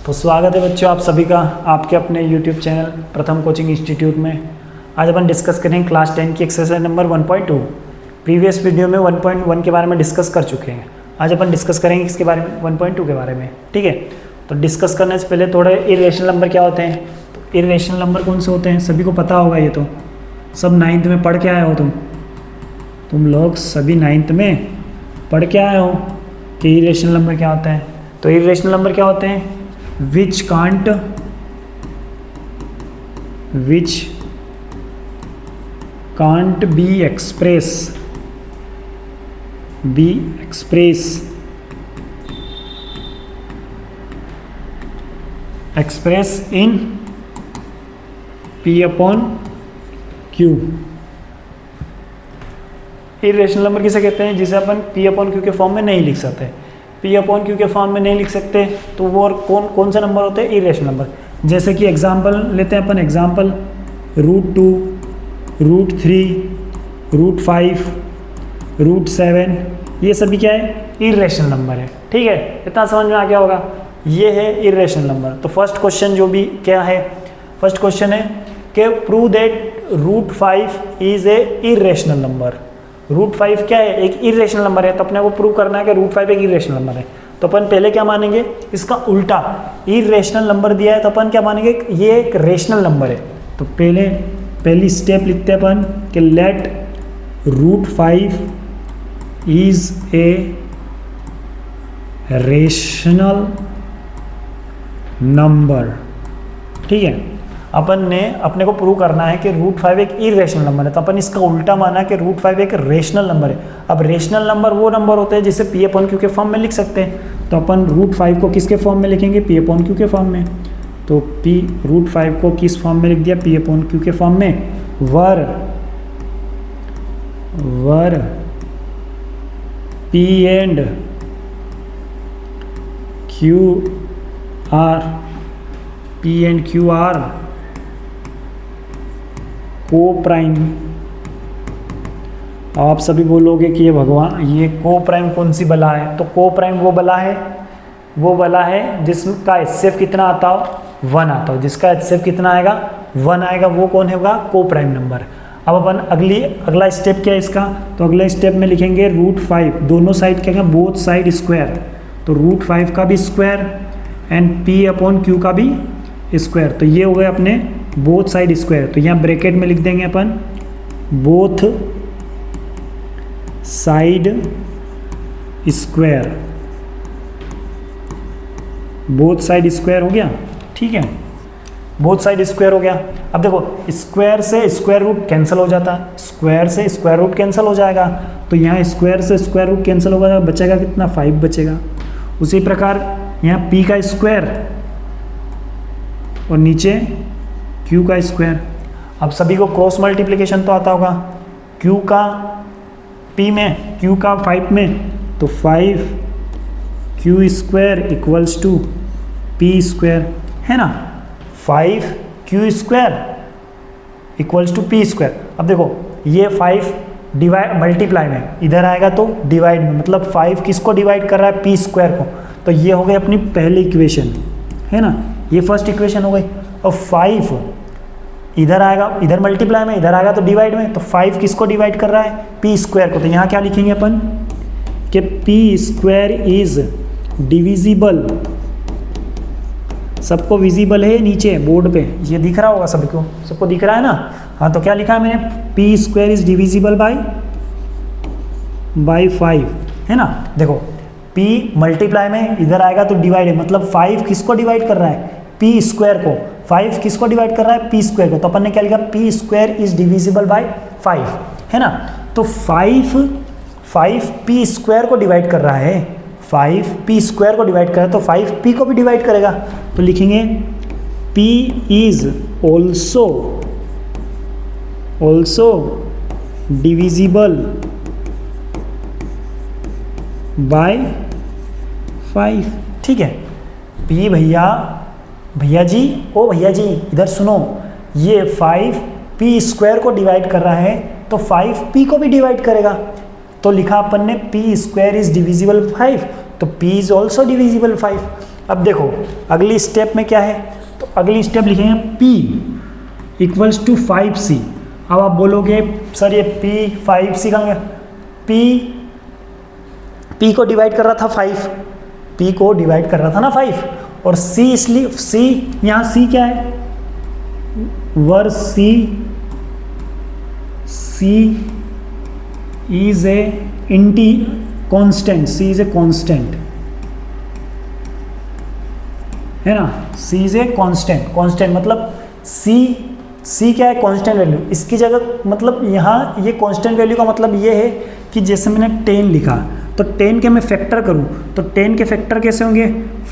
तो स्वागत है बच्चों आप सभी का आपके अपने YouTube चैनल प्रथम कोचिंग इंस्टीट्यूट में। आज अपन डिस्कस करेंगे क्लास 10 की एक्सरसाइज नंबर 1.2। प्रीवियस वीडियो में 1.1 के बारे में डिस्कस कर चुके हैं। आज अपन डिस्कस करेंगे इसके बारे में 1.2 के बारे में। ठीक है, तो डिस्कस करने से पहले थोड़े इरेशनल नंबर क्या होते हैं। तो इरेशनल नंबर कौन से होते हैं सभी को पता होगा, ये तो सब 9th में पढ़ के आए हो तुम लोग सभी 9th में पढ़ के आए हो कि इरेशनल नंबर क्या होता है। तो इरेशनल नंबर क्या होते हैं? which can't be expressed in P upon Q। Irrational number किसे कहते हैं? जिसे अपन P अपॉन Q के फॉर्म में नहीं लिख सकते। P अपॉन Q के फॉर्म में नहीं लिख सकते तो वो और कौन सा नंबर होते हैं? Irrational number. जैसे कि एग्जांपल लेते हैं अपन, एग्जांपल √2, √3, √5, √7, ये सभी क्या है? इरेशनल नंबर है। ठीक है, इतना समझ में आ गया होगा। ये है इरेशनल नंबर। तो फर्स्ट क्वेश्चन जो भी क्या है, फर्स्ट क्वेश्चन है कि prove that √5 is a irrational number. √5 क्या है? एक इरेशनल नंबर है। तो अपने को प्रूव करना है कि √5 एक इरेशनल नंबर है। तो अपन पहले क्या मानेंगे? इसका उल्टा। इरेशनल नंबर दिया है तो अपन क्या मानेंगे? ये एक रेशनल नंबर है। तो पहली स्टेप लिखते हैं अपन कि let √5 is a rational number. ठीक है, अपन ने अपने को प्रूव करना है कि √5 एक इरेशनल नंबर है। तो अपन इसका उल्टा माना कि √5 एक रेशनल नंबर है। अब रेशनल नंबर वो नंबर होते हैं जिसे P अपॉन Q के फॉर्म में लिख सकते हैं। तो अपन √5 को किसके फॉर्म में लिखेंगे? P अपॉन Q के फॉर्म में। तो √5 को किस फॉर्म में लिख दिया? P अपॉन Q के फॉर्म में। वर P एंड Q आर को प्राइम। आप सभी बोलोगे कि ये भगवान, ये को प्राइम कौन सी बला है? तो को प्राइम वो बला है जिसका HCF कितना आता हो? 1 आता हो। जिसका HCF कितना आएगा? 1 आएगा। वो कौन होगा? को प्राइम नंबर। अब अपन अगला स्टेप क्या है इसका? तो अगले स्टेप में लिखेंगे √5, दोनों साइड क्या है? Both side square. तो √5 का भी square and P upon Q का भी स्क्वायर। तो ये हो गए अपने बोथ साइड स्क्वायर। तो यहाँ ब्रैकेट में लिख देंगे अपन both side square. Both side square हो गया। ठीक है, बोथ साइड स्क्वायर हो गया। अब देखो स्क्वायर से स्क्वायर रूट कैंसिल हो जाता है, स्क्वायर से स्क्वायर रूट कैंसिल हो जाएगा। तो यहाँ स्क्वायर से स्क्वायर रूट कैंसिल होगा, बचेगा कितना? 5 बचेगा। उसी प्रकार यहाँ P का स्क्वायर और नीचे Q का स्क्वायर। अब सभी को क्रॉस मल्टीप्लिकेशन तो आता होगा। Q का P में, Q का 5 में, तो 5Q square equals to P square, है ना। 5Q square equals to P square. अब देखो ये 5 डिवाइड मल्टीप्लाई में इधर आएगा तो डिवाइड में, मतलब 5 किसको डिवाइड कर रहा है? P स्क्वायर को। तो ये हो गई अपनी पहली इक्वेशन, है ना। ये फर्स्ट इक्वेशन हो गई। और 5 इधर आएगा, इधर मल्टीप्लाई में, इधर आएगा तो डिवाइड में। तो 5 किसको डिवाइड कर रहा है? P स्क्वायर को। तो यहाँ क्या लिखेंगे अपन कि P स्क्वायर इज डिविजिबल। सबको विजिबल है नीचे बोर्ड पे, ये दिख रहा होगा सबको, सबको दिख रहा है ना। हाँ, तो क्या लिखा है मैंने? P square is divisible by 5, है ना। देखो P मल्टीप्लाई में इधर आएगा तो डिवाइड है, मतलब 5 किसको डिवाइड कर रहा है? P स्क्वायर को। 5 किसको डिवाइड कर रहा है? P स्क्वायर को। तो अपन ने क्या लिखा? P square is divisible by 5, है ना। तो 5 P स्क्वायर को डिवाइड कर रहा है, 5 P स्क्वायर को डिवाइड कर रहा है, तो 5 P को भी डिवाइड करेगा। तो लिखेंगे P is also divisible by 5। ठीक है, P भैया जी इधर सुनो, ये 5 P स्क्वायर को डिवाइड कर रहा है तो 5 P को भी डिवाइड करेगा। तो लिखा अपन ने P स्क्वायर इज डिविजिबल 5, तो P इज ऑल्सो डिविजिबल 5। अब देखो अगली स्टेप में क्या है, तो अगली स्टेप लिखेंगे P इक्वल्स टू 5C। अब आप बोलोगे सर ये P 5C कहाँ गया, P को डिवाइड कर रहा था 5, P को डिवाइड कर रहा था ना 5, और C इसलिए C, यहाँ C क्या है, वर C is a constant, C is a constant, है ना, C इज ए कांस्टेंट मतलब C क्या है, कांस्टेंट वैल्यू। इसकी जगह मतलब यहाँ ये कांस्टेंट वैल्यू का मतलब ये है कि जैसे मैंने 10 लिखा तो 10 के मैं फैक्टर करूँ तो 10 के फैक्टर कैसे होंगे,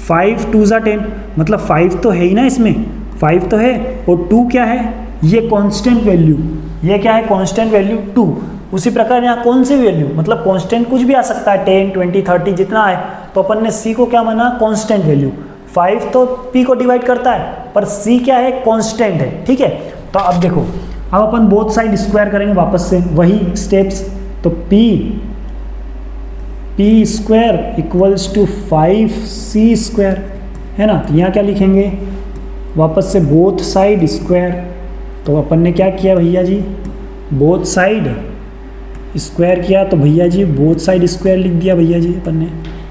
5 2 ज़ा 10, मतलब 5 तो है ही ना इसमें, 5 तो है, और 2 क्या है, ये कांस्टेंट वैल्यू, ये क्या है, कांस्टेंट वैल्यू 2। उसी प्रकार यहाँ कौन सी वैल्यू, मतलब कांस्टेंट कुछ भी आ सकता है, 10 20 30 जितना आए, तो अपन ने C को क्या माना, कांस्टेंट वैल्यू। 5 तो P को डिवाइड करता है, पर C क्या है, कांस्टेंट है, ठीक है। तो अब देखो, अब अपन बोथ साइड स्क्वायर करेंगे वापस से वही स्टेप्स, तो P square equals to 5C square, है ना। तो यहाँ क्या लिखेंगे, वापस से बोथ साइड स्क्वायर। तो अपन ने क्या किया भैया जी, बोथ साइड स्क्वायर किया, तो भैया जी बोथ साइड स्क्वायर लिख दिया भैया जी अपन ने,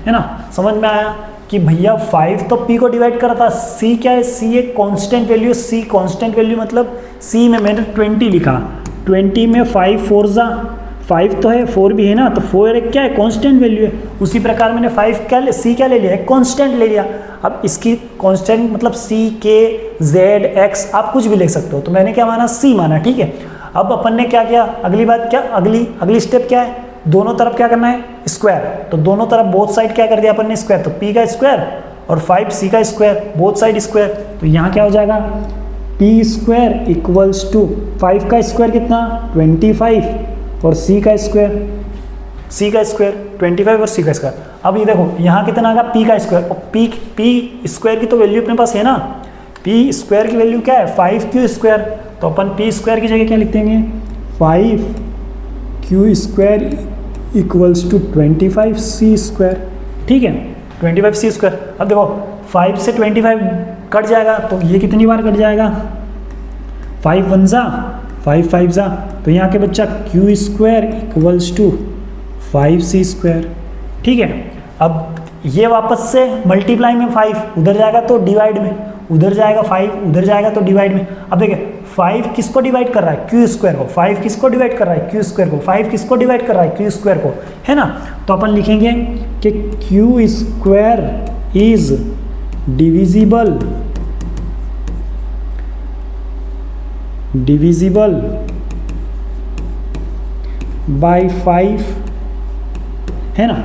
है ना। समझ में आया कि भैया 5 तो P को डिवाइड करा था, C क्या है, C एक constant value, C constant value मतलब C में मैंने 20 लिखा, 20 में 5 4 ज़ा 5 तो है, 4 भी है ना, तो 4 एक क्या है, कांस्टेंट वैल्यू है। उसी प्रकार मैंने 5 क्या C क्या ले लिया है, कांस्टेंट ले लिया। अब इसकी कांस्टेंट मतलब C K Z X आप कुछ भी ले सकते हो, तो मैंने क्या माना, C माना, ठीक है। अब अपन ने क्या किया, अगली बात क्या, अगली स्टेप क्या है, दोनों तरफ क्या करना है, स्क्वायर। तो दोनों तरफ बोथ साइड क्या कर दिया अपन ने, स्क्वायर, तो P का स्क्वायर और 5C का स्क्वायर, बोथ साइड स्क्वायर। तो यहाँ क्या हो जाएगा, P स्क्वायर इक्वल्स टू 5 का स्क्वायर कितना, 25, और C का स्क्वायर 25 और C का स्क्वायर। अब ये देखो यहाँ कितना आएगा, P का स्क्वायर, और P स्क्वायर की तो वैल्यू अपने पास है ना, P स्क्वायर की वैल्यू क्या है, 5Q स्क्वायर। तो अपन P स्क्वायर की जगह क्या लिख देंगे, 5Q square equals to 25C square, ठीक है, 25C स्क्वायर। अब देखो 5 से 25 कट जाएगा, तो ये कितनी बार कट जाएगा, 5 1 ज़ा 5 5 ज़ा, तो यहाँ के बच्चा Q square equals to 5C square, ठीक है। अब ये वापस से मल्टीप्लाई में 5 उधर जाएगा तो डिवाइड में, उधर जाएगा 5 उधर जाएगा तो डिवाइड में। अब देखिए 5 किसको डिवाइड कर रहा है, Q स्क्वायर को, 5 किसको डिवाइड कर रहा है, Q स्क्वायर को, 5 किसको डिवाइड कर रहा है, Q स्क्वायर को, है ना। तो अपन लिखेंगे कि Q square is divisible by 5, है ना।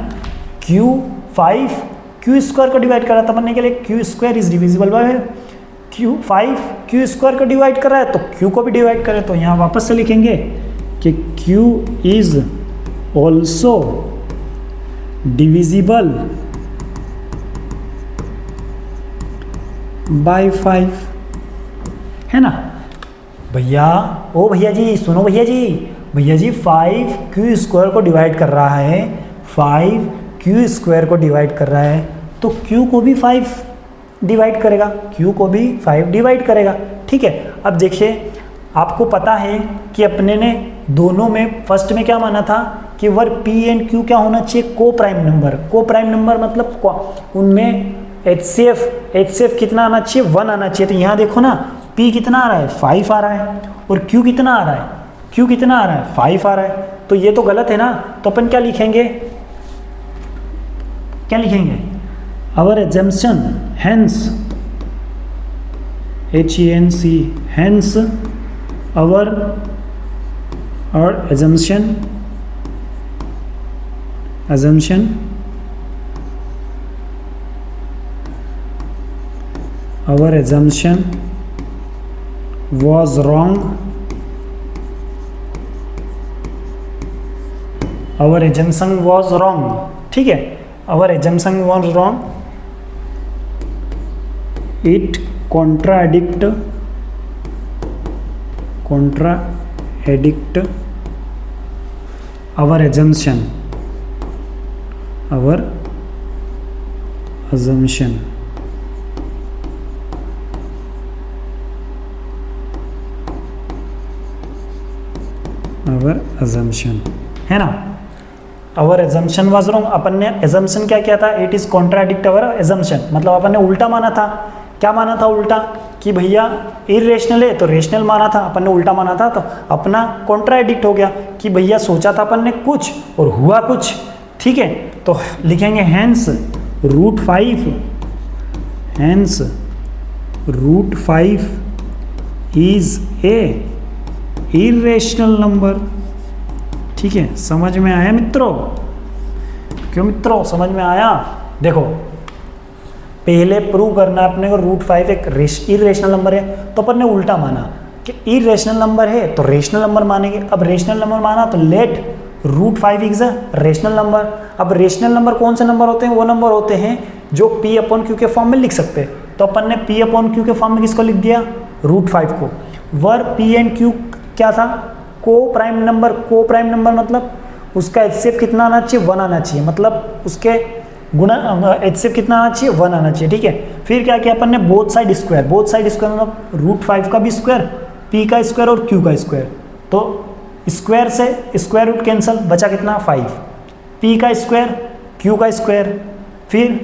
Q स्क्वायर को डिवाइड कर रहा था बनने के लिए, Q square is divisible by Q square को डिवाइड कर रहा है तो Q को भी डिवाइड करे। तो यहाँ वापस से लिखेंगे कि Q is also divisible by 5, है ना भैया। ओ भैया जी सुनो भैया जी 5Q स्क्वायर को डिवाइड कर रहा है, 5Q स्क्वायर को डिवाइड कर रहा है, तो Q को भी 5 डिवाइड करेगा, Q को भी 5 डिवाइड करेगा, ठीक है। अब देखिए आपको पता है कि अपने ने दोनों में फर्स्ट में क्या माना था कि वर P एंड Q क्या होना चाहिए, को प्राइम नंबर मतलब उनमें HCF कितना आना चाहिए, 1 आना चाहिए। तो यहाँ देखो ना P कितना आ रहा है, 5 आ रहा है, और Q कितना आ रहा है, 5 आ रहा है। तो ये तो गलत है ना। तो अपन क्या लिखेंगे, our assumption hence hence our assumption was wrong, our assumption was wrong, ठीक है। our assumption was wrong, it contradict our assumption, our assumption, है ना। आवर एजम्पशन वाज रॉन्ग, अपन ने एजम्पशन क्या किया था, it is contradict our assumption, मतलब अपन ने उल्टा माना था। क्या माना था उल्टा, कि भैया इरेशनल है तो रेशनल माना था, अपन ने उल्टा माना था, तो अपना कॉन्ट्राडिक्ट हो गया कि भैया सोचा था अपन ने कुछ और हुआ कुछ, ठीक है। तो लिखेंगे hence root 5, hence root 5 is a irrational number, ठीक है। समझ में आया मित्रों, क्यों मित्रों समझ में आया। देखो पहले प्रूव करना है अपने को रूट 5 एक इरेशनल नंबर है, तो अपन ने उल्टा माना कि इरेशनल नंबर है तो रेशनल नंबर मानेंगे। अब रेशनल नंबर माना तो let root 5 is a rational number. अब रेशनल नंबर कौन से नंबर होते हैं, वो नंबर होते हैं जो पी अपॉन क्यू के फॉर्म में लिख सकते हैं। तो अपन ने पी अपॉन क्यू के फॉर्म में किसको लिख दिया, रूट 5 को। वर पी एंड क्यू क्या था, को प्राइम नंबर। को प्राइम नंबर मतलब उसका एचसीएफ कितना आना चाहिए, 1 आना चाहिए, मतलब उसके गुना एचसीएफ कितना आना चाहिए, 1 आना चाहिए, ठीक है। फिर क्या किया अपन ने, both side square. Both side square मतलब रूट 5 का भी स्क्वायर, पी का स्क्वायर और क्यू का स्क्वायर। तो स्क्वायर से स्क्वायर रूट कैंसिल, बचा कितना 5, पी का स्क्वायर क्यू का स्क्वायर, फिर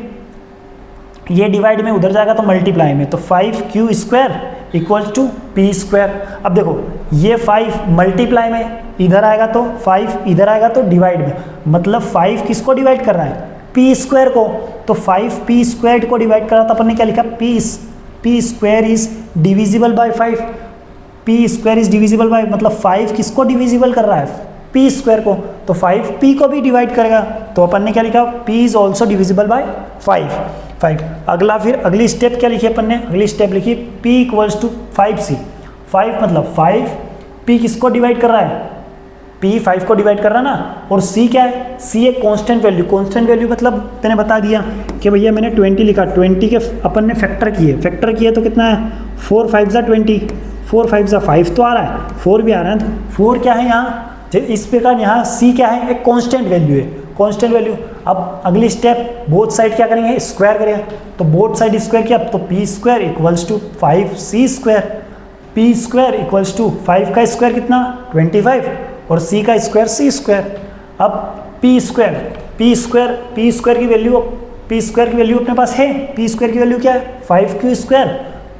ये डिवाइड में उधर जाएगा तो मल्टीप्लाई में, तो 5q square equal to P square. अब देखो ये 5 मल्टीप्लाई में इधर आएगा तो 5 इधर आएगा तो डिवाइड में, मतलब 5 किसको डिवाइड कर रहा है, पी स्क्वायर को। तो 5p स्क्वायर को डिवाइड कर रहा था अपन ने, क्या लिखा, P square is divisible by 5, P square is divisible by, मतलब 5 किसको डिविजिबल कर रहा है, पी स्क्वायर को। तो 5p को भी डिवाइड करेगा, तो अपन ने क्या लिखा, p is also divisible by 5। अगला फिर अगली स्टेप क्या लिखी अपन ने, अगली स्टेप लिखी p इक्वल्स टू 5c। 5 मतलब 5 p किसको डिवाइड कर रहा है, p 5 को डिवाइड कर रहा है ना, और c क्या है, c एक कांस्टेंट वैल्यू। कांस्टेंट वैल्यू मतलब मैंने बता दिया कि भैया मैंने 20 लिखा, 20 के अपन ने फैक्टर किए तो कितना है, 4 5 20, 4 5 5 तो आ रहा है, 4 भी आ रहा है, तो 4 क्या है यहाँ, इस प्रकार यहाँ c क्या है, एक कांस्टेंट वैल्यू है, कांस्टेंट वैल्यू। अब अगली स्टेप बोथ साइड क्या करेंगे, स्क्वायर करेंगे, तो बोथ साइड स्क्वायर किया तो P square equals to 5c square, P square equals to 5 का स्क्वायर कितना 25 और c का स्क्वायर c स्क्वायर। अब पी स्क्वायर की वैल्यू अपने पास है, पी स्क्वायर की वैल्यू क्या है 5q स्क्वायर,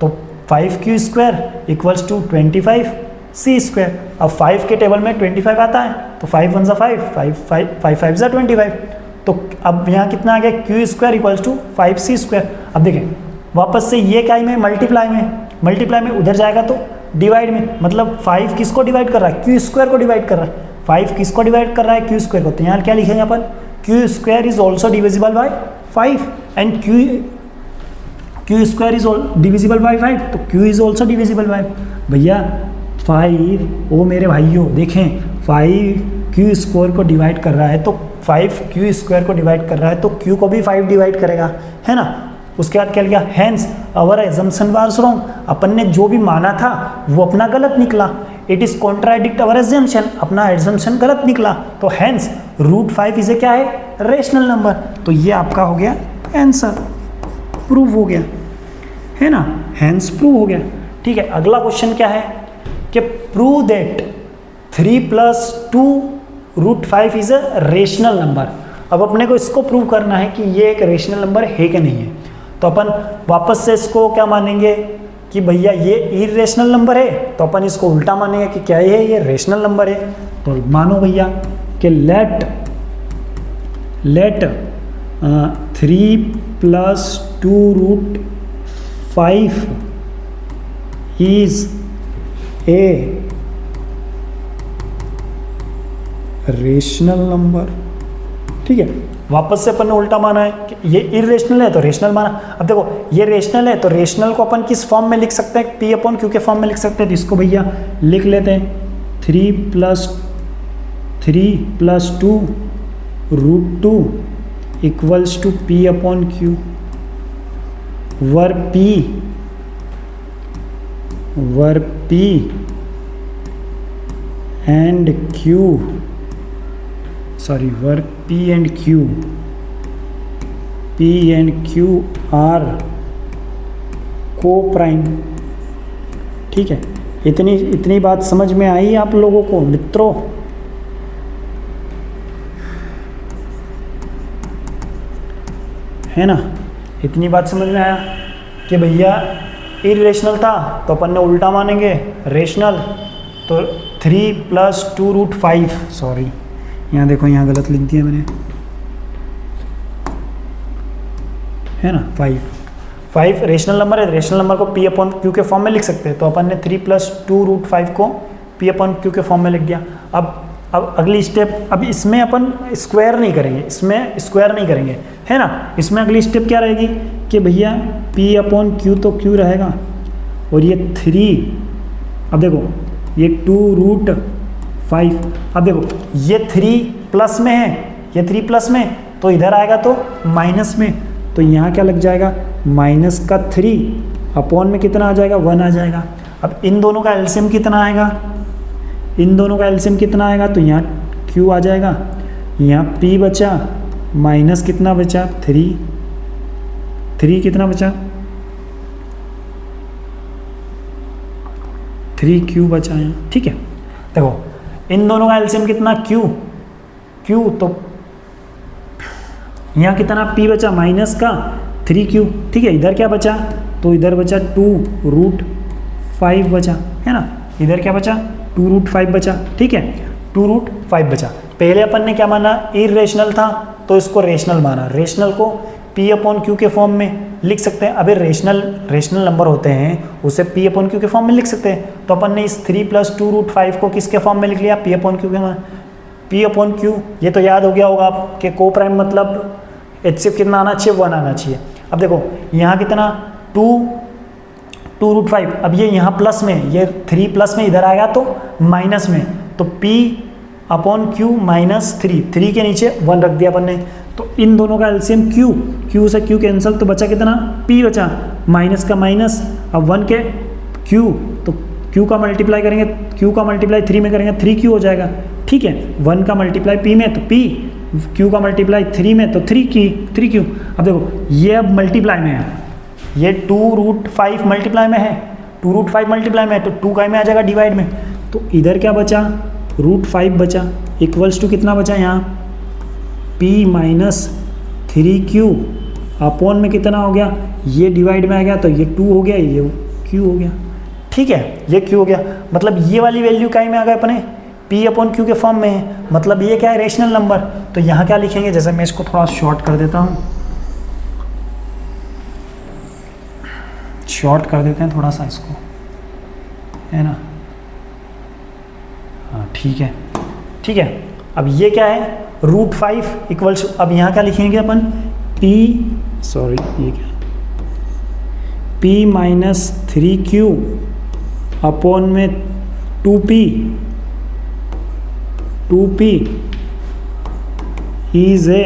तो 5q square equals to 25c square. अब 5 के टेबल में 25 आता है, तो 5 1 5 5 5 25। तो अब यहाँ कितना आ गया, q square equals to 5c square. अब देखें वापस से ये क्या में, मल्टीप्लाई में उधर जाएगा तो डिवाइड में, मतलब 5 किसको डिवाइड कर रहा है, q स्क्वायर को डिवाइड कर रहा है, 5 किसको डिवाइड कर रहा है, q स्क्वायर को। तो यहाँ क्या लिखेंगे अपन, q square is also divisible by 5 and q square is divisible by 5, तो q is also divisible by, भैया 5, ओ मेरे भाइयों देखें 5 q स्क्वायर को डिवाइड कर रहा है, तो 5 q स्क्वायर को डिवाइड कर रहा है तो q को भी 5 डिवाइड करेगा, है ना। उसके बाद क्या लिखा, hence our assumption was wrong, अपन ने जो भी माना था वो अपना गलत निकला, it is contradict our assumption, अपना एजम्पशन गलत निकला। तो हैंस रूट 5 इसे क्या है, रेशनल नंबर। तो ये आपका हो गया आंसर, प्रूव हो गया, है ना, हैंस प्रूव हो गया। ठीक है, अगला क्वेश्चन क्या है कि prove that 3 + 2 √5 is a rational number. अब अपने को इसको प्रूव करना है कि ये एक रेशनल नंबर है कि नहीं है। तो अपन वापस से इसको क्या मानेंगे कि भैया ये इरेशनल नंबर है, तो अपन इसको उल्टा मानेंगे कि क्या ये रेशनल नंबर है। तो मानो भैया कि let 3 + 2 √5 is a rational number. ठीक है, वापस से अपन ने उल्टा माना है कि ये इरेशनल है तो रेशनल माना। अब देखो ये रेशनल है तो रेशनल को अपन किस फॉर्म में लिख सकते हैं, P/Q के फॉर्म में लिख सकते हैं। तो इसको भैया लिख लेते हैं 3 + 2 √2 equals to P/Q, where P and Q, where P and Q are coprime. ठीक है, इतनी बात समझ में आई आप लोगों को मित्रों, है ना। इतनी बात समझ में आया कि भैया इरेशनल था तो अपन ने उल्टा मानेंगे रेशनल। तो 3 + 2√5, सॉरी यहाँ देखो यहाँ गलत लिख दिया मैंने, है ना। 5 रेशनल नंबर है, रेशनल नंबर को P/Q के फॉर्म में लिख सकते हैं। तो अपन ने 3 + 2√5 को P/Q के फॉर्म में लिख दिया। अब अगली स्टेप, अब इसमें अपन स्क्वायर नहीं करेंगे, इसमें स्क्वायर नहीं करेंगे, है ना। इसमें अगली स्टेप क्या रहेगी कि भैया P/Q तो Q रहेगा और ये 3, अब देखो ये 2√5, अब देखो ये 3 प्लस में है, ये 3 प्लस में, तो इधर आएगा तो माइनस में, तो यहाँ क्या लग जाएगा -3 में कितना आ जाएगा 1 आ जाएगा। अब इन दोनों का एलसीएम कितना आएगा, इन दोनों का एलसीएम कितना आएगा, तो यहाँ Q आ जाएगा, यहाँ P बचा माइनस कितना बचा 3 कितना बचा 3Q बचा यहाँ, ठीक है। देखो इन दोनों का एलसीएम कितना Q, तो यहाँ कितना P बचा माइनस का 3Q, ठीक है। इधर क्या बचा, तो इधर बचा 2√5 बचा, है ना। इधर क्या बचा 2√5 बचा, ठीक है। 2√5 बचा। पहले अपन ने क्या माना, इरेशनल था तो इसको रेशनल माना, रेशनल को P/Q के फॉर्म में लिख सकते हैं। अभी रेशनल नंबर होते हैं उसे P/Q के फॉर्म में लिख सकते हैं। तो अपन ने इस 3 + 2√5 को किसके फॉर्म में लिख लिया, P/Q के P/Q। ये तो याद हो गया होगा आपके, को प्राइम मतलब HCF कितना आना चाहिए 1 आना चाहिए। अब देखो यहाँ कितना 2√5, अब ये यहाँ प्लस में, ये 3 प्लस में इधर आएगा तो माइनस में, तो P/Q -3 के नीचे 1 रख दिया अपन ने। तो इन दोनों का एलसीएम Q से Q कैंसिल, तो बचा कितना P बचा, माइनस का माइनस, अब 1 के Q, तो Q का मल्टीप्लाई करेंगे, Q का मल्टीप्लाई 3 में करेंगे 3Q हो जाएगा, ठीक है। 1 का मल्टीप्लाई P में तो P, Q का मल्टीप्लाई 3 में तो 3Q। अब देखो ये अब मल्टीप्लाई में है, ये 2√5 मल्टीप्लाई में है, 2√5 मल्टीप्लाई में है, तो 2 का में आ जाएगा डिवाइड में। तो इधर क्या बचा √5 बचा, इक्वल्स टू कितना बचा यहाँ P - 3Q में कितना हो गया, ये डिवाइड में आ गया, तो ये 2 हो गया, ये Q हो गया, ठीक है। ये Q हो गया, मतलब ये वाली वैल्यू काय में आ गए अपने P/Q के फॉर्म में है, मतलब ये क्या है रेशनल नंबर। तो यहाँ क्या लिखेंगे, जैसे मैं इसको थोड़ा शॉर्ट कर देता हूँ, शॉर्ट कर देते हैं थोड़ा सा इसको, है ना। हाँ ठीक है, ठीक है। अब ये क्या है √5 इक्वल्स, अब यहाँ क्या लिखेंगे अपन ये क्या P - 3Q में 2P is a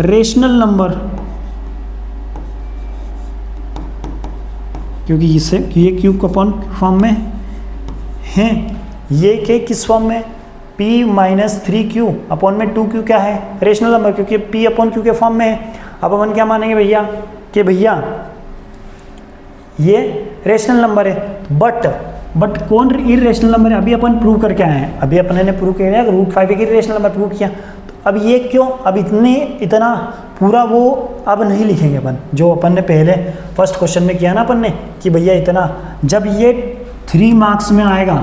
rational number, क्योंकि इससे ये Q अपॉन फॉर्म में है, ये के किस फॉर्म में P - 3Q में 2Q क्या है रेशनल नंबर, क्योंकि P/Q के फॉर्म में है। अब अपन क्या मानेंगे भैया कि भैया ये रेशनल नंबर है, बट कौन इरेशनल नंबर है, अभी अपन प्रूव करके आए हैं, अभी अपन ने प्रूव किया √5 एक इरेशनल नंबर प्रूव किया। तो अब ये क्यों, अब इतना पूरा वो अब नहीं लिखेंगे अपन, जो अपन ने पहले फर्स्ट क्वेश्चन में किया ना अपन ने कि भैया इतना, जब ये 3 मार्क्स में आएगा,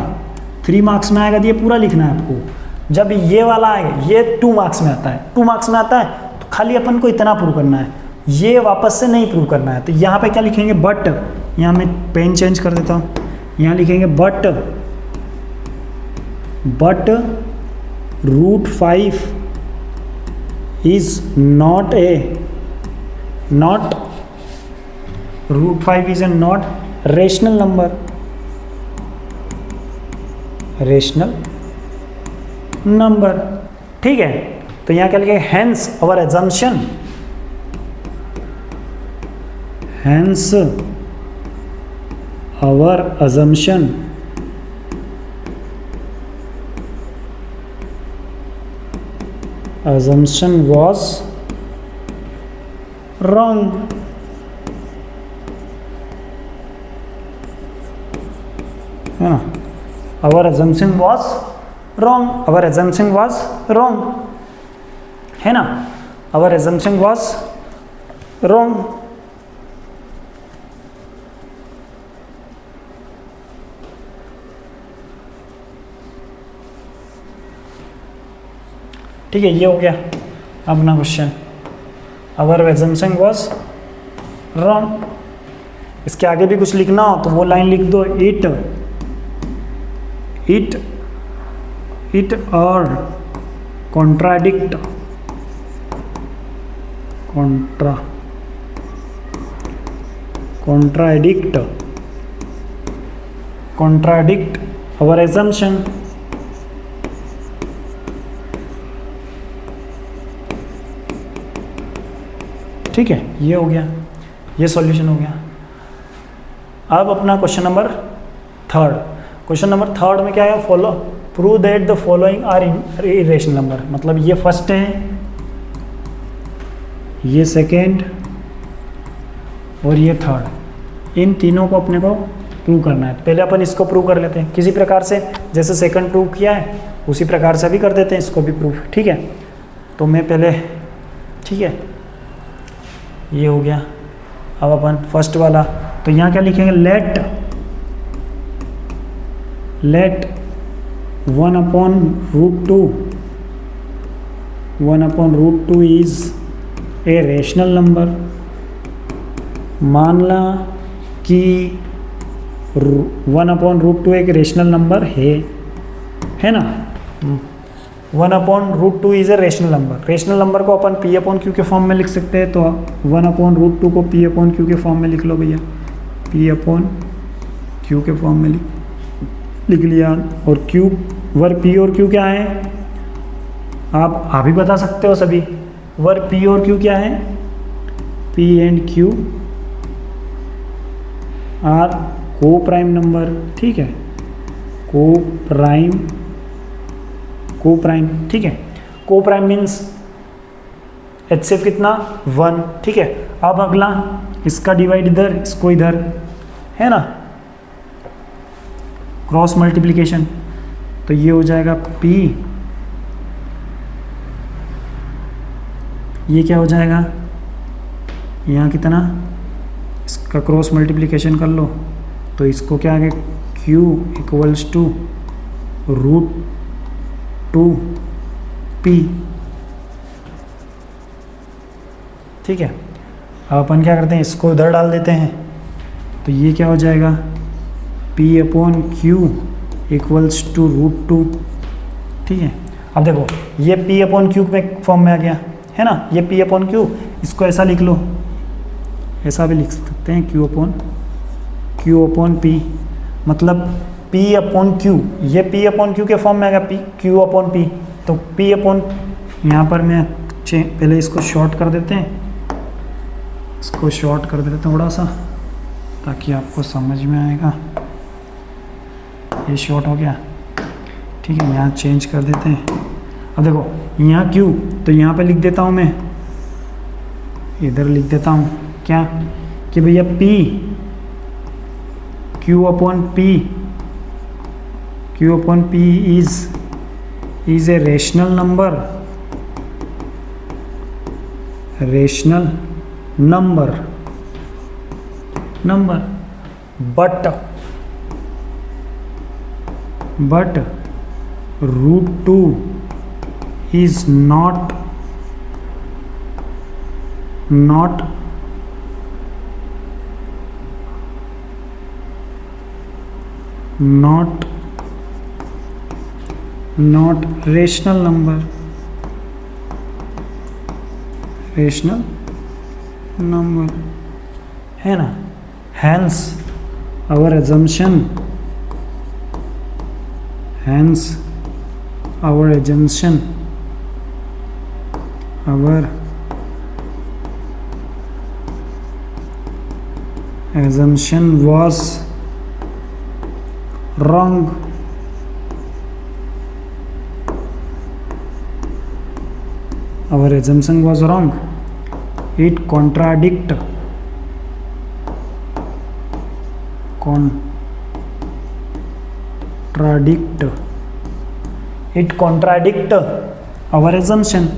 3 मार्क्स में आएगा तो ये पूरा लिखना है आपको। जब ये वाला आएगा, ये 2 मार्क्स में आता है, 2 मार्क्स में आता है, तो खाली अपन को इतना प्रूव करना है, ये वापस से नहीं प्रूव करना है। तो यहाँ पे क्या लिखेंगे बट, यहाँ मैं पेन चेंज कर देता हूँ, यहाँ लिखेंगे but √5 is not √5 is a not rational number, rational number, ठीक है। तो यहाँ क्या लिखेंगे hence our assumption, hence our assumption was wrong, है ना। Our assumption was wrong, our assumption was wrong, है ना। Our assumption was wrong. ठीक है, ये हो गया अपना question. Our assumption was wrong। इसके आगे भी कुछ लिखना हो तो वो लाइन लिख दो, इट और contradict our assumption। ठीक है, ये हो गया, ये सॉल्यूशन हो गया। अब अपना question number third. Question number third में क्या है, follow prove that the following are irrational number. मतलब ये फर्स्ट है, ये सेकेंड और ये थर्ड, इन तीनों को अपने को प्रूव करना है। पहले अपन इसको प्रूव कर लेते हैं किसी प्रकार से, जैसे सेकंड प्रूव किया है उसी प्रकार से भी कर देते हैं इसको भी प्रूफ। ठीक है, तो मैं पहले, ठीक है, ये हो गया। अब अपन फर्स्ट वाला, तो यहाँ क्या लिखेंगे, let 1/√2 is a rational number. मानना कि 1/√2 एक रेशनल नंबर है ना। 1/√2 is a rational number. Rational number को अपन P/Q के फॉर्म में लिख सकते हैं, तो 1/√2 को P/Q के फॉर्म में लिख लो भैया, P/Q के फॉर्म में लिख लिया। और Q वर P और Q क्या है, आप भी बता सकते हो सभी। वर P और Q क्या है, P एंड Q आर को प्राइम नंबर। ठीक है, को प्राइम, ठीक है। को प्राइम मीन्स HCF कितना, 1। ठीक है, अब अगला इसका डिवाइड इधर, इसको इधर, है ना, क्रॉस मल्टीप्लिकेशन। तो ये हो जाएगा P, ये क्या हो जाएगा, यहाँ कितना, इसका क्रॉस मल्टीप्लिकेशन कर लो तो इसको क्या आ गया, Q इक्वल्स टू √2P। ठीक है, अब अपन क्या करते हैं, इसको इधर डाल देते हैं, तो ये क्या हो जाएगा, P/Q इक्वल्स टू √2। ठीक है, अब देखो ये P/Q में फॉर्म में आ गया है ना, ये P/Q, इसको ऐसा लिख लो, ऐसा भी लिख सकते हैं, Q/P, मतलब P/Q, ये P/Q के फॉर्म में आ गया, Q/P। तो P यहाँ पर मैं पहले इसको शॉर्ट कर देते हैं, इसको शॉर्ट कर देते हैं थोड़ा सा ताकि आपको समझ में आएगा। ये शॉर्ट हो गया। ठीक है, यहाँ चेंज कर देते हैं। अब देखो यहाँ Q, तो यहाँ पे लिख देता हूँ मैं, इधर लिख देता हूँ क्या, कि भैया Q/P is a rational number, but √2 is not rational number, है ना। hence our assumption was wrong। Our assumption was wrong. It contradict our assumption।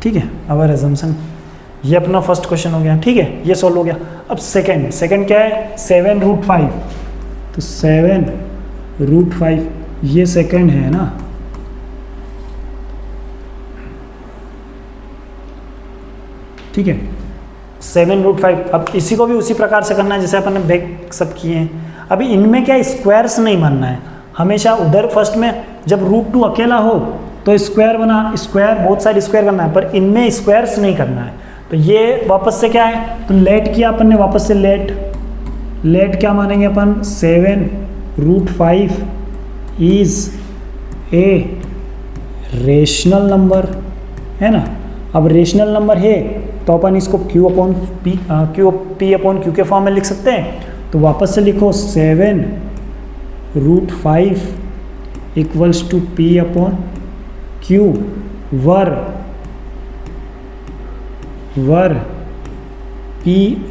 ठीक है, आवर एजम्पशन। ये अपना फर्स्ट क्वेश्चन हो गया, ठीक है, ये सॉल्व हो गया। अब सेकंड क्या है, 7√5, तो 7√5 ये सेकंड है ना, ठीक है, 7√5। अब इसी को भी उसी प्रकार से करना है जैसे अपन ने बैक सब किए हैं। अभी इनमें क्या स्क्वायर्स नहीं मानना है, हमेशा उधर फर्स्ट में जब √2 अकेला हो तो स्क्वायर बना, स्क्वायर बहुत सारे स्क्वायर करना है, पर इनमें स्क्वायर्स नहीं करना है। तो ये वापस से क्या है, तो लेट किया अपन ने, वापस से लेट क्या मानेंगे अपन, 7√5 इज ए रेशनल नंबर, है ना। अब रेशनल नंबर है तो अपन इसको P/Q के फॉर्म में लिख सकते हैं। तो वापस से लिखो 7√5 equals to P/Q where P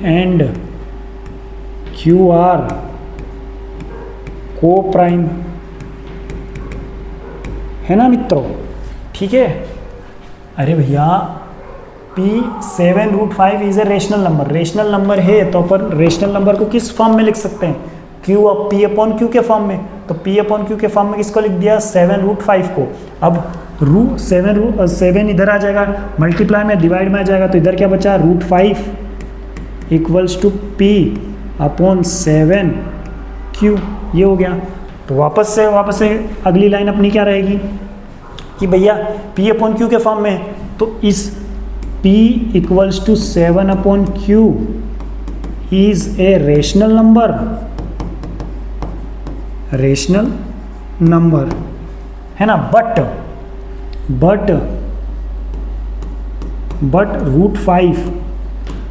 and Q are coprime, है ना मित्रों, ठीक है। अरे भैया P7√5 is a rational number है, तो अपन रेशनल नंबर को किस फॉर्म में लिख सकते हैं, P/Q के फॉर्म में। तो P/Q के फॉर्म में किसको लिख दिया, 7√5 को। अब 7 इधर आ जाएगा, मल्टीप्लाई में डिवाइड में आ जाएगा, तो इधर क्या बचा, √5 इक्वल्स टू P/7Q, ये हो गया। तो वापस से अगली लाइन अपनी क्या रहेगी कि भैया P/Q के फॉर्म में, तो इस P equals to 7/Q is a rational number, है ना। बट √5,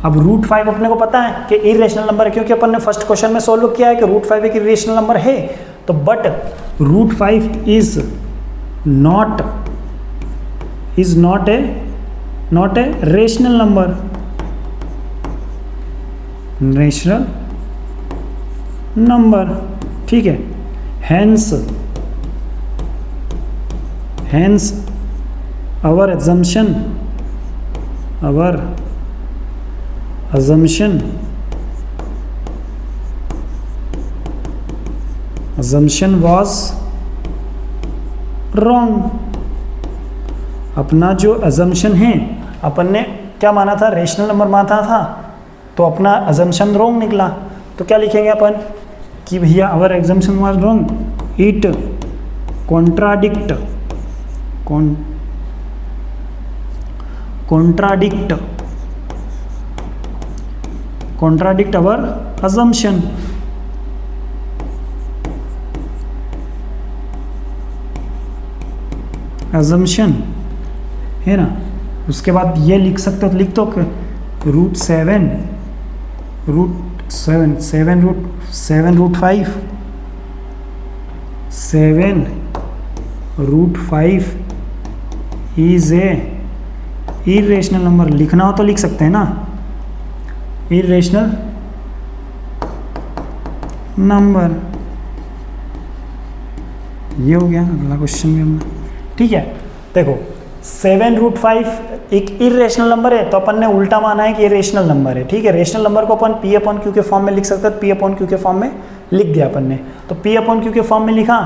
अब √5 अपने को पता है कि इरेशनल नंबर है, क्योंकि अपन ने फर्स्ट क्वेश्चन में सॉल्व किया है कि √5 एक इरेशनल नंबर है। तो but √5 is not a rational number, ठीक है। Hence our assumption was wrong। अपना जो assumption है, अपन ने क्या माना था, रेशनल नंबर माना था, तो अपना assumption wrong निकला। तो क्या लिखेंगे अपन कि भैया our assumption was wrong, it contradict our assumption, है ना। उसके बाद ये लिख सकते हो, तो लिख दो √5 इज ए इरेशनल नंबर। लिखना हो तो लिख सकते हैं ना, इरेशनल नंबर। ये हो गया अगला क्वेश्चन भी हमने, ठीक है। देखो 7√5 एक इरेशनल नंबर है, तो अपन ने उल्टा माना है कि ये रेशनल नंबर है, ठीक है। रेशनल नंबर को अपन P/Q के फॉर्म में लिख सकते हैं, P/Q के फॉर्म में लिख दिया अपन ने। तो P/Q के फॉर्म में लिखा,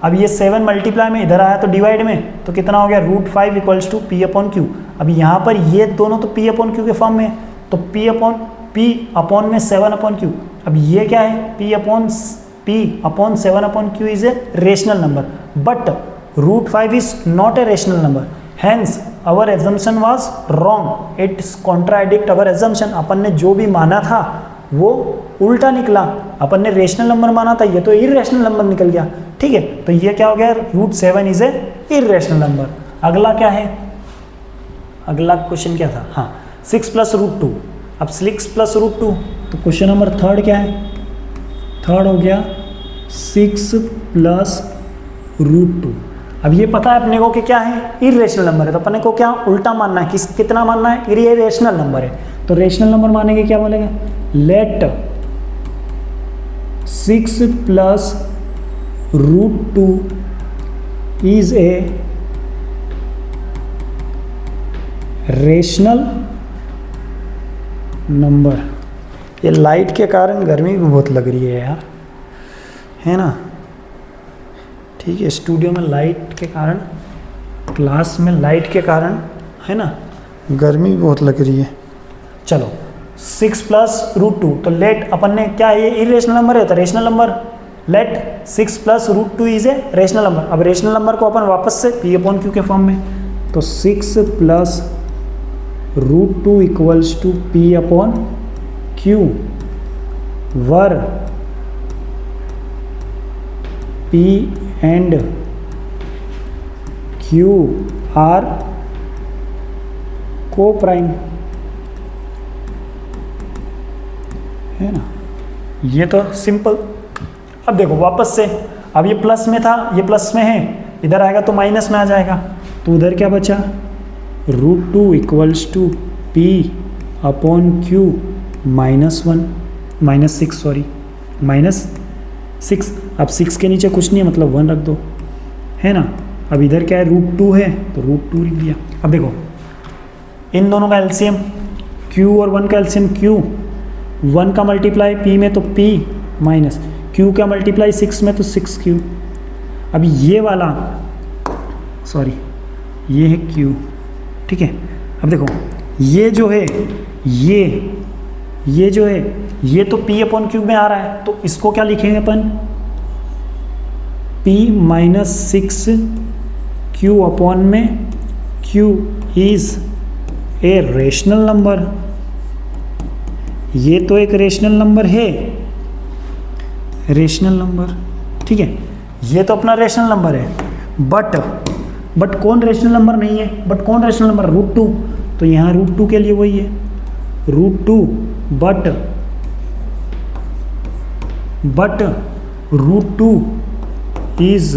अब ये 7 मल्टीप्लाई में इधर आया तो डिवाइड में, तो कितना हो गया, √5 इक्वल्स टू P/Q। अब यहाँ पर ये दोनों तो P/Q के फॉर्म में, तो P/7/Q। अब ये क्या है, P/7/Q is a rational number, but √5 is not a rational number, hence our assumption was wrong, it's contradict our assumption. अपन ने जो भी माना था वो उल्टा निकला, अपन ने रेशनल नंबर माना था, ये तो इरेशनल नंबर निकल गया, ठीक है। तो ये क्या हो गया, √7 इज ए इरेशनल नंबर। अगला क्या है, अगला क्वेश्चन क्या था, हाँ 6 + √2। अब 6 + √2, तो क्वेश्चन नंबर थर्ड क्या है, थर्ड हो गया 6 + √2। अब ये पता है अपने को कि क्या है, इरेशनल नंबर है, तो अपने को क्या उल्टा मानना है, कितना मानना है, इरेशनल नंबर है। तो रेशनल नंबर मानेंगे क्या बोलेंगे, let 6 + √2 is a rational number. ये लाइट के कारण गर्मी भी बहुत लग रही है यार, है ना। ठीक है, स्टूडियो में लाइट के कारण, क्लास में लाइट के कारण, है ना, गर्मी भी बहुत लग रही है। चलो 6 प्लस रूट 2, तो लेट अपन ने क्या, ये इरेशनल नंबर है तो rational number, let 6 plus root 2 is a rational number. अब रेशनल नंबर को अपन वापस से पी अपॉन क्यू के फॉर्म में, तो 6 plus root 2 equals to P upon Q, where P and Q are coprime, है ना। ये तो सिंपल। अब देखो वापस से, अब ये प्लस में था, ये प्लस में है, इधर आएगा तो माइनस में आ जाएगा, तो उधर क्या बचा, root 2 equals to P upon Q -1 -6 sorry -6। अब 6 के नीचे कुछ नहीं है, मतलब 1 रख दो, है ना। अब इधर क्या है, रूट 2 है तो रूट 2 लिख दिया। अब देखो इन दोनों का एलसीएम q और 1 का एलसीएम q, 1 का मल्टीप्लाई p में तो p माइनस q का मल्टीप्लाई 6 में तो 6q। अब ये वाला सॉरी ये है q, ठीक है। अब देखो ये जो है, ये जो है, ये तो p अपॉन क्यू में आ रहा है, तो इसको क्या लिखेंगे अपन, p माइनस 6 q अपॉन में q is a rational number. ये तो एक रेशनल नंबर है, रेशनल नंबर, ठीक है। ये तो अपना रेशनल नंबर है, बट कौन रेशनल नंबर नहीं है, बट कौन रेशनल नंबर, रूट 2, तो यहाँ रूट 2 के लिए वही है, root 2 but root 2 is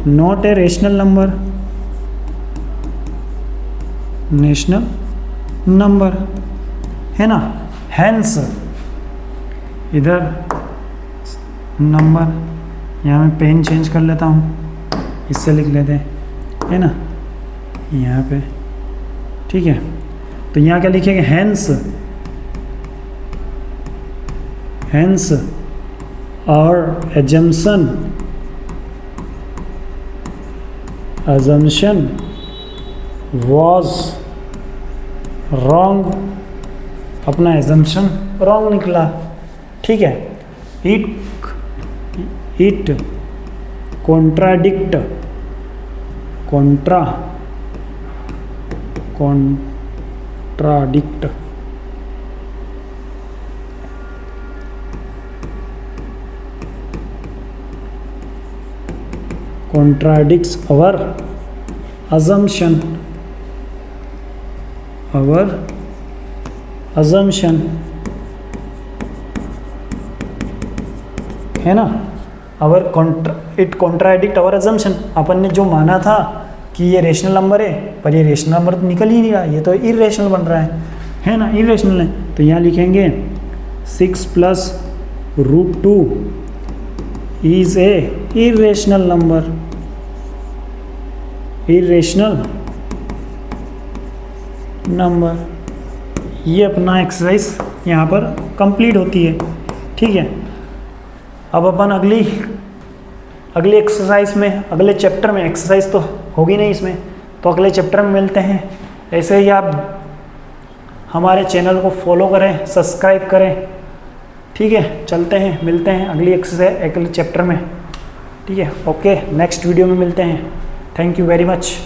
not a rational number, national number, है ना। हैंस इधर नंबर, यहाँ मैं पेन चेंज कर लेता हूँ, इससे लिख लेते हैं, है ना, यहाँ पे, ठीक है। तो यहाँ क्या लिखेंगे, हैंस और एजम्पशन वॉज रॉन्ग, अपना एजम्पशन रॉन्ग निकला, ठीक है। It contradict contradicts our assumption, है ना। इट कॉन्ट्राडिक्ट आवर assumption, अपन ने जो माना था कि ये रेशनल नंबर है, पर ये रेशनल नंबर तो निकल ही नहीं रहा, ये तो इरेशनल बन रहा है ना, इरेशनल है। तो यहाँ लिखेंगे 6 plus root 2 is a irrational number, ये अपना एक्सरसाइज यहाँ पर कंप्लीट होती है, ठीक है। अब अपन अगली एक्सरसाइज में, अगले चैप्टर में, एक्सरसाइज तो होगी नहीं इसमें, तो अगले चैप्टर में मिलते हैं। ऐसे ही आप हमारे चैनल को फॉलो करें, सब्सक्राइब करें, ठीक है। चलते हैं, मिलते हैं अगली एक्सरसाइज, अगले चैप्टर में, ठीक है। ओके, नेक्स्ट वीडियो में मिलते हैं। Thank you very much.